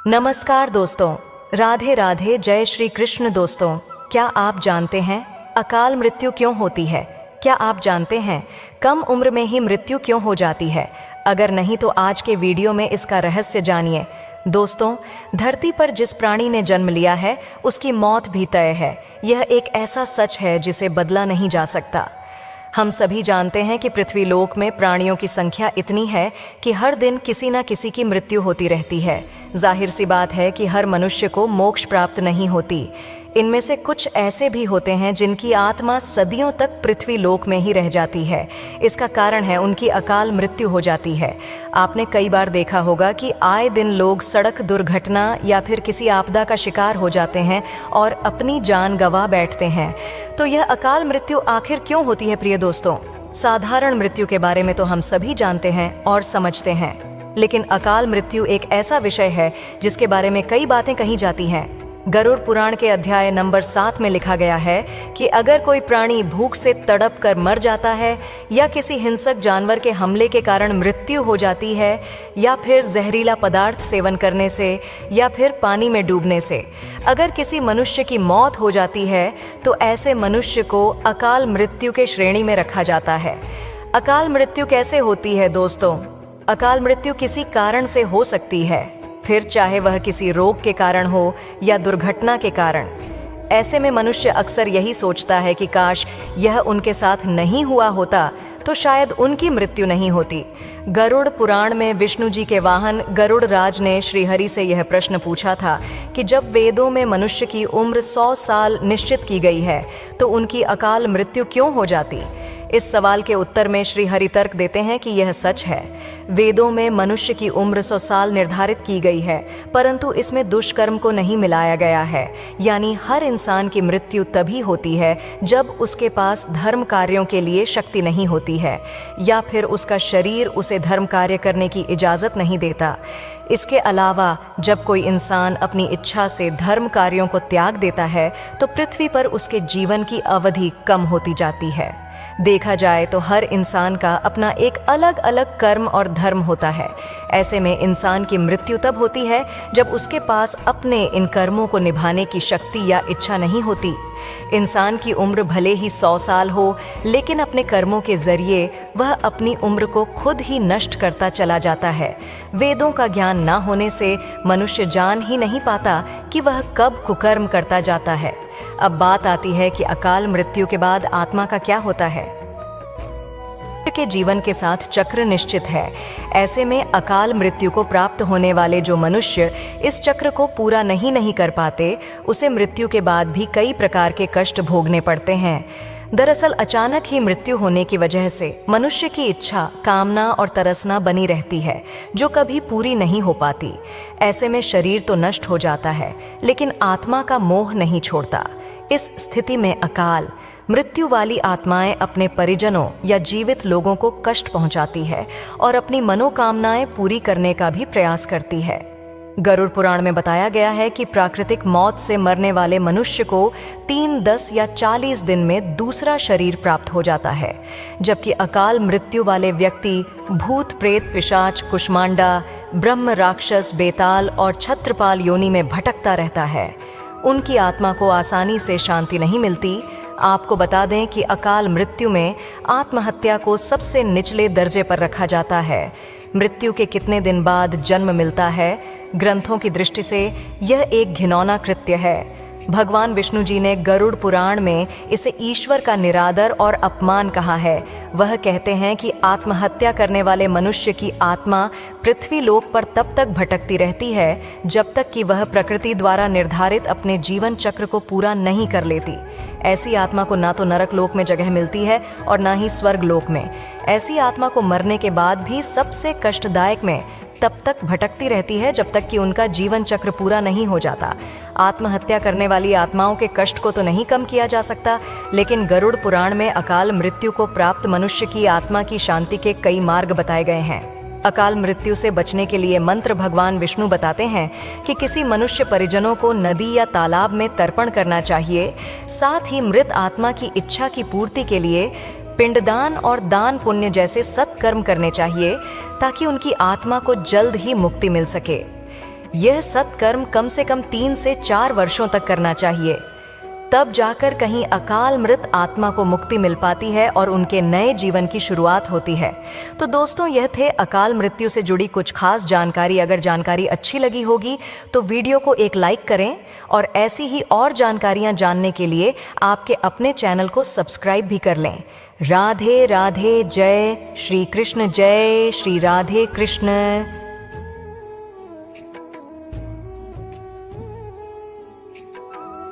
नमस्कार दोस्तों, राधे राधे, जय श्री कृष्ण। दोस्तों, क्या आप जानते हैं अकाल मृत्यु क्यों होती है? क्या आप जानते हैं कम उम्र में ही मृत्यु क्यों हो जाती है? अगर नहीं तो आज के वीडियो में इसका रहस्य जानिए। दोस्तों, धरती पर जिस प्राणी ने जन्म लिया है उसकी मौत भी तय है। यह एक ऐसा सच है जिसे बदला नहीं जा सकता। हम सभी जानते हैं कि पृथ्वी लोक में प्राणियों की संख्या इतनी है कि हर दिन किसी न किसी की मृत्यु होती रहती है। जाहिर सी बात है कि हर मनुष्य को मोक्ष प्राप्त नहीं होती। इनमें से कुछ ऐसे भी होते हैं जिनकी आत्मा सदियों तक पृथ्वी लोक में ही रह जाती है। इसका कारण है उनकी अकाल मृत्यु हो जाती है। आपने कई बार देखा होगा कि आए दिन लोग सड़क दुर्घटना या फिर किसी आपदा का शिकार हो जाते हैं और अपनी जान गंवा बैठते हैं। तो यह अकाल मृत्यु आखिर क्यों होती है प्रिय दोस्तों? साधारण मृत्यु के बारे में तो हम सभी जानते हैं और समझते हैं, लेकिन अकाल मृत्यु एक ऐसा विषय है जिसके बारे में कई बातें कही जाती हैं। गरुड़ पुराण के अध्याय नंबर 7 में लिखा गया है कि अगर कोई प्राणी भूख से तड़प कर मर जाता है या किसी हिंसक जानवर के हमले के कारण मृत्यु हो जाती है या फिर जहरीला पदार्थ सेवन करने से या फिर पानी में डूबने से अगर किसी मनुष्य की मौत हो जाती है तो ऐसे मनुष्य को अकाल मृत्यु के श्रेणी में रखा जाता है। अकाल मृत्यु कैसे होती है दोस्तों? अकाल मृत्यु किसी कारण से हो सकती है, फिर चाहे वह किसी रोग के कारण हो या दुर्घटना के कारण। ऐसे में मनुष्य अक्सर यही सोचता है कि काश यह उनके साथ नहीं हुआ होता तो शायद उनकी मृत्यु नहीं होती। गरुड़ पुराण में विष्णु जी के वाहन गरुड़ राज ने श्रीहरि से यह प्रश्न पूछा था कि जब वेदों में मनुष्य की उम्र 100 साल निश्चित की गई है तो उनकी अकाल मृत्यु क्यों हो जाती? इस सवाल के उत्तर में श्री हरि तर्क देते हैं कि यह सच है। वेदों में मनुष्य की उम्र 100 साल निर्धारित की गई है, परंतु इसमें दुष्कर्म को नहीं मिलाया गया है। यानी हर इंसान की मृत्यु तभी होती है जब उसके पास धर्म कार्यों के लिए शक्ति नहीं होती है या फिर उसका शरीर उसे धर्म कार्य करने की इजाज़त नहीं देता। इसके अलावा जब कोई इंसान अपनी इच्छा से धर्म कार्यों को त्याग देता है तो पृथ्वी पर उसके जीवन की अवधि कम होती जाती है। देखा जाए तो हर इंसान का अपना एक अलग अलग कर्म और धर्म होता है। ऐसे में इंसान की मृत्यु तब होती है जब उसके पास अपने इन कर्मों को निभाने की शक्ति या इच्छा नहीं होती। इंसान की उम्र भले ही 100 साल हो, लेकिन अपने कर्मों के जरिए वह अपनी उम्र को खुद ही नष्ट करता चला जाता है। वेदों का ज्ञान ना होने से मनुष्य जान ही नहीं पाता कि वह कब कुकर्म करता जाता है। अब बात आती है कि अकाल मृत्यु के बाद आत्मा का क्या होता है। के जीवन के साथ चक्र निश्चित है। ऐसे में अकाल मृत्यु को प्राप्त होने वाले जो मनुष्य इस चक्र को पूरा नहीं कर पाते, उसे मृत्यु के बाद भी कई प्रकार के कष्ट भोगने पड़ते हैं। दरअसल अचानक ही मृत्यु होने की वजह से मनुष्य की इच्छा, कामना और तरसना बनी रहती है जो कभी पूरी नहीं हो पाती। ऐसे में शरीर तो नष्ट हो जाता है, लेकिन आत्मा का मोह नहीं छोड़ता। इस स्थिति में अकाल मृत्यु वाली आत्माएं अपने परिजनों या जीवित लोगों को कष्ट पहुंचाती है और अपनी मनोकामनाएं पूरी करने का भी प्रयास करती है। गरुड़ पुराण में बताया गया है कि प्राकृतिक मौत से मरने वाले मनुष्य को 3, 10 या 40 दिन में दूसरा शरीर प्राप्त हो जाता है, जबकि अकाल मृत्यु वाले व्यक्ति भूत, प्रेत, पिशाच, कुष्मांडा, ब्रह्म, राक्षस, बेताल और छत्रपाल योनि में भटकता रहता है। उनकी आत्मा को आसानी से शांति नहीं मिलती। आपको बता दें कि अकाल मृत्यु में आत्महत्या को सबसे निचले दर्जे पर रखा जाता है। मृत्यु के कितने दिन बाद जन्म मिलता है, ग्रंथों की दृष्टि से यह एक घिनौना कृत्य है। भगवान विष्णु जी ने गरुड़ पुराण में इसे ईश्वर का निरादर और अपमान कहा है। वह कहते हैं कि आत्महत्या करने वाले मनुष्य की आत्मा पृथ्वी लोक पर तब तक भटकती रहती है जब तक कि वह प्रकृति द्वारा निर्धारित अपने जीवन चक्र को पूरा नहीं कर लेती। ऐसी आत्मा को ना तो नरक लोक में जगह मिलती है और ना ही स्वर्ग लोक में। ऐसी आत्मा को मरने के बाद भी सबसे कष्टदायक में तब तक भटकती रहती है जब तक कि उनका जीवन चक्र पूरा नहीं हो जाता। आत्महत्या करने वाली आत्माओं के कष्ट को तो नहीं कम किया जा सकता, लेकिन गरुड़ पुराण में अकाल मृत्यु को प्राप्त मनुष्य की आत्मा की शांति के कई मार्ग बताए गए हैं। अकाल मृत्यु से बचने के लिए मंत्र भगवान विष्णु बताते हैं कि किसी मनुष्य परिजनों को नदी या तालाब में तर्पण करना चाहिए। साथ ही मृत आत्मा की इच्छा की पूर्ति के लिए पिंडदान और दान पुण्य जैसे सत्कर्म करने चाहिए ताकि उनकी आत्मा को जल्द ही मुक्ति मिल सके। यह सत्कर्म कम से कम 3 से 4 वर्षों तक करना चाहिए, तब जाकर कहीं अकाल मृत आत्मा को मुक्ति मिल पाती है और उनके नए जीवन की शुरुआत होती है। तो दोस्तों, यह थे अकाल मृत्यु से जुड़ी कुछ खास जानकारी। अगर जानकारी अच्छी लगी होगी तो वीडियो को एक लाइक करें और ऐसी ही और जानकारियां जानने के लिए आपके अपने चैनल को सब्सक्राइब भी कर लें। राधे राधे, जय श्री कृष्ण, जय श्री राधे कृष्ण।